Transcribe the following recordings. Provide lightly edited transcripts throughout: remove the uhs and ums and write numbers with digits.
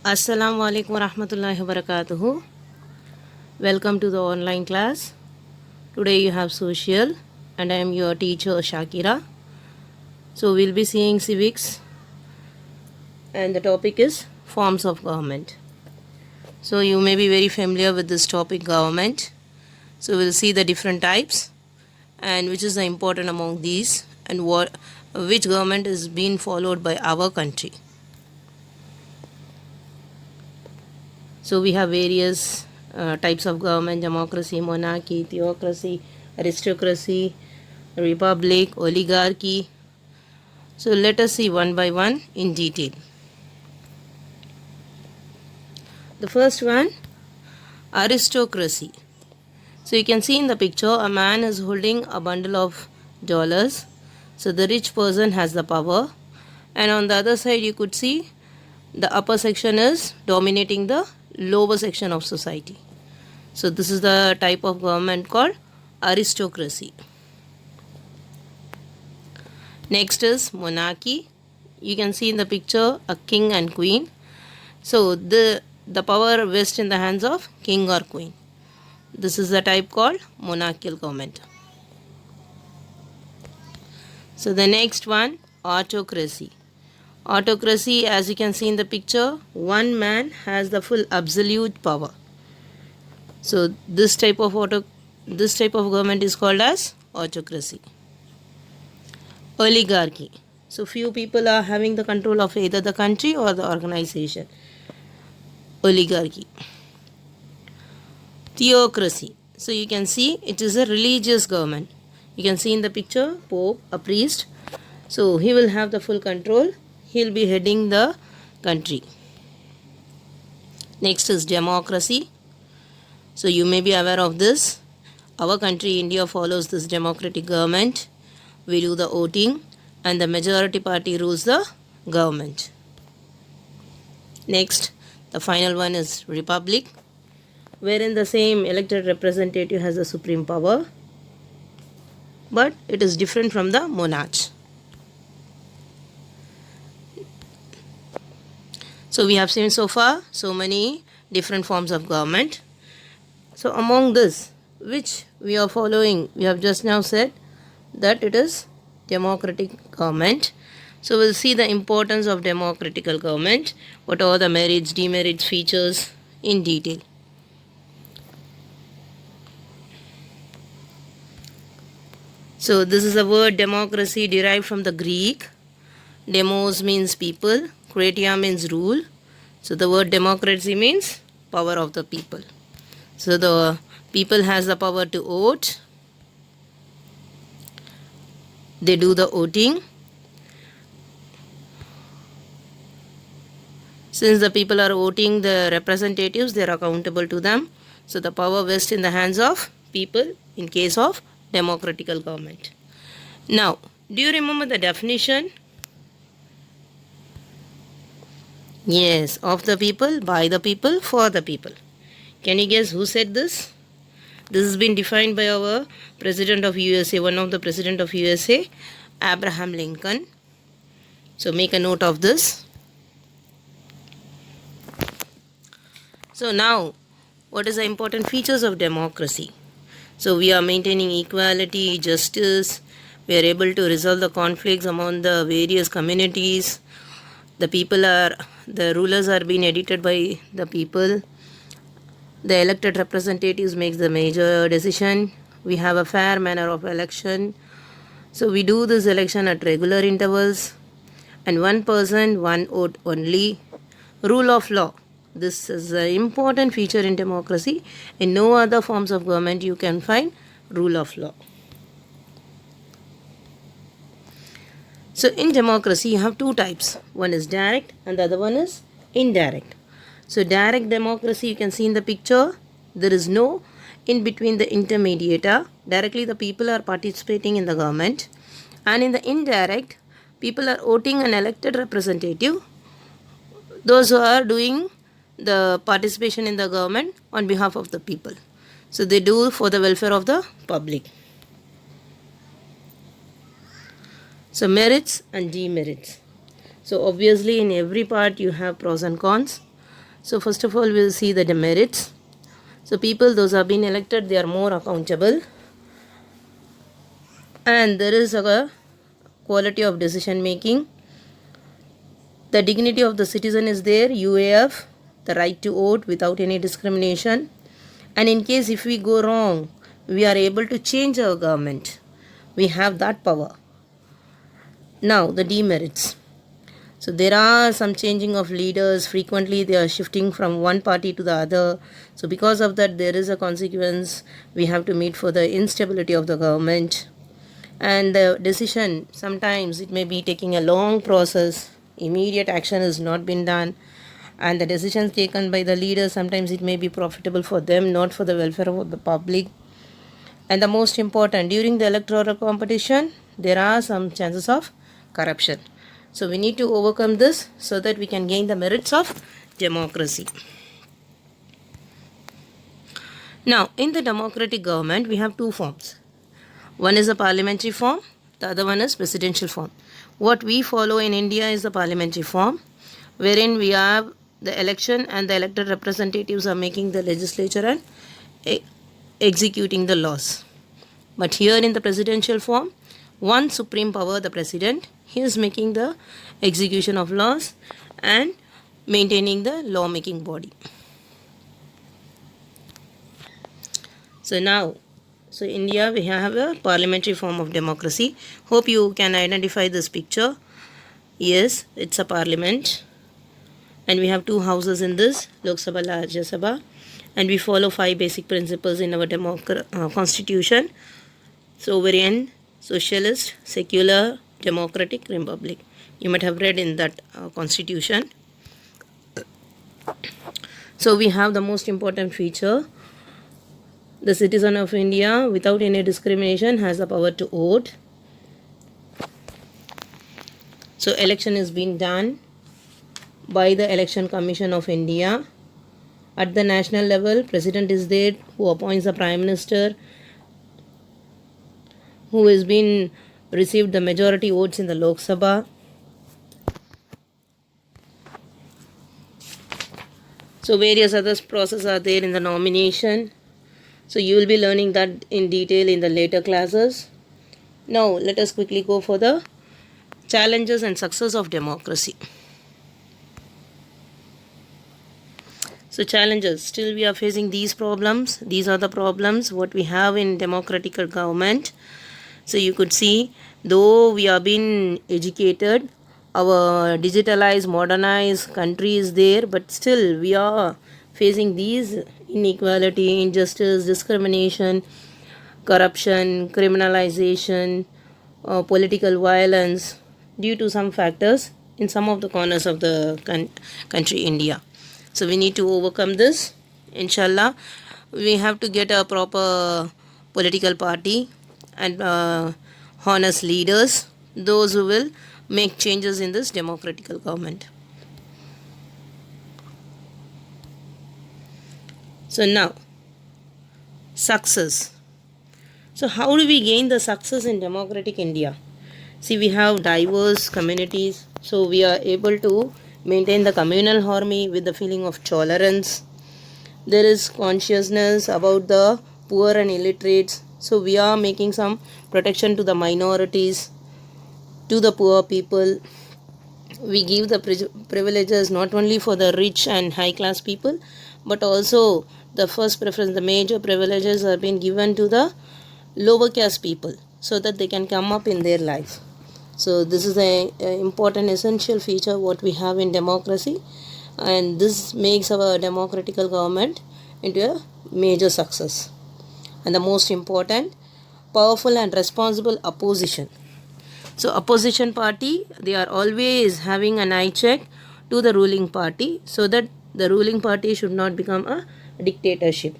Assalamu alaikum warahmatullahi wabarakatuh. Welcome to the online class. Today you have social and I am your teacher Shakira. So we'll be seeing civics and the topic is forms of government. So you may be very familiar with this topic government. So we'll see the different types and which is the important among these and which government is being followed by our country. So we have various types of government: democracy, monarchy, theocracy, aristocracy, republic, oligarchy. So let us see one by one in detail. The first one, aristocracy. So you can see in the picture a man is holding a bundle of dollars. So the rich person has the power, and on the other side you could see the upper section is dominating the lower section of society. So this is the type of government called aristocracy. Next is monarchy. You can see in the picture a king and queen. So the power vests in the hands of king or queen. This is the type called monarchical government. So the next one, autocracy. Autocracy, as you can see in the picture, one man has the full absolute power. So this type of government is called as autocracy. Oligarchy. So few people are having the control of either the country or the organization. Oligarchy. Theocracy. So you can see it is a religious government. You can see in the picture Pope, a priest. So he will have the full control. He will be heading the country. Next is democracy. So you may be aware of this. Our country, India, follows this democratic government. We do the voting and the majority party rules the government. Next, the final one is republic, wherein the same elected representative has the supreme power, but it is different from the monarch. So we have seen so far so many different forms of government. So among this, which we are following, we have just now said that it is democratic government. So we'll see the importance of democratical government, what are the merits, demerits, features in detail. So this is the word democracy derived from the Greek. Demos means people, kratia means rule. So the word democracy means power of the people. So the people has the power to vote. They do the voting. Since the people are voting the representatives, they are accountable to them. So the power vests in the hands of people in case of democratical government. Now, do you remember the definition? Yes, of the people, by the people, for the people. Can you guess who said this? This has been defined by our President of USA, one of the President of USA, Abraham Lincoln. So make a note of this. So now, what is the important features of democracy? So we are maintaining equality, justice. We are able to resolve the conflicts among the various communities. The rulers are being edited by the people. The elected representatives makes the major decision. We have a fair manner of election. So we do this election at regular intervals. And one person, one vote only. Rule of law. This is an important feature in democracy. In no other forms of government you can find rule of law. So in democracy you have two types. One is direct and the other one is indirect. So direct democracy, you can see in the picture, there is no in between the intermediator. Directly the people are participating in the government. And in the indirect, people are voting an elected representative. Those who are doing the participation in the government on behalf of the people. So they do for the welfare of the public. So merits and demerits. So obviously in every part you have pros and cons. So first of all, we'll see the demerits. So people, those who have been elected, they are more accountable, and there is a quality of decision making. The dignity of the citizen is there, UAF, the right to vote without any discrimination. And in case if we go wrong, we are able to change our government. We have that power. Now, the demerits. So there are some changing of leaders. Frequently they are shifting from one party to the other. So because of that, there is a consequence. We have to meet for the instability of the government. And the decision, sometimes it may be taking a long process. Immediate action has not been done. And the decisions taken by the leaders, sometimes it may be profitable for them, not for the welfare of the public. And the most important, during the electoral competition, there are some chances of corruption. So we need to overcome this so that we can gain the merits of democracy. Now, in the democratic government, we have two forms. One is a parliamentary form, the other one is presidential form. What we follow in India is the parliamentary form, wherein we have the election and the elected representatives are making the legislature and executing the laws. But here in the presidential form, one supreme power, the president, he is making the execution of laws and maintaining the lawmaking body. So now, India, we have a parliamentary form of democracy. Hope you can identify this picture. Yes, it's a parliament. And we have two houses in this, Lok Sabha, Rajya Sabha. And we follow 5 basic principles in our constitution. Sovereign, socialist, secular, democratic, republic. You might have read in that constitution. So we have the most important feature. The citizen of India, without any discrimination, has the power to vote. So election is being done by the Election Commission of India. At the national level, President is there who appoints the Prime Minister, who has been received the majority votes in the Lok Sabha. So various other processes are there in the nomination. So you will be learning that in detail in the later classes. Now let us quickly go for the challenges and success of democracy. So challenges, still we are facing these problems. These are the problems what we have in democratic government. So you could see, though we are being educated, our digitalized, modernized country is there, but still we are facing these inequality, injustice, discrimination, corruption, criminalization, political violence due to some factors in some of the corners of the country India. So we need to overcome this. Inshallah, we have to get a proper political party and honest leaders, those who will make changes in this democratic government. So now, success. So how do we gain the success in democratic India? See, we have diverse communities, so we are able to maintain the communal harmony with the feeling of tolerance. There is consciousness about the poor and illiterates, so we are making some protection to the minorities, to the poor people. We give the privileges not only for the rich and high class people, but also the first preference, the major privileges are being given to the lower caste people so that they can come up in their life. So this is an important essential feature what we have in democracy, and this makes our democratic government into a major success. And the most important, powerful and responsible opposition. So opposition party, they are always having an eye check to the ruling party so that the ruling party should not become a dictatorship.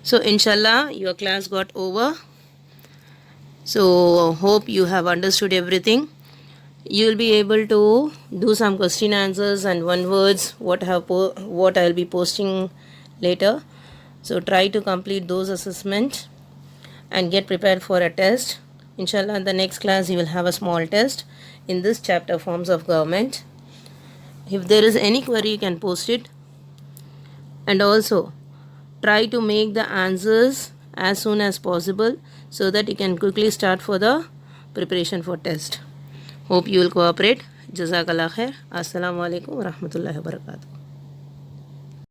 So inshallah, your class got over. So hope you have understood everything. You will be able to do some question answers and one words what I will be posting later. So try to complete those assessments and get prepared for a test. Inshallah, in the next class you will have a small test in this chapter, forms of government. If there is any query, you can post it. And also try to make the answers as soon as possible so that you can quickly start for the preparation for test. Hope you will cooperate. Jazakallah khair. Assalamu alaikum wa rahmatullahi wa barakatuh.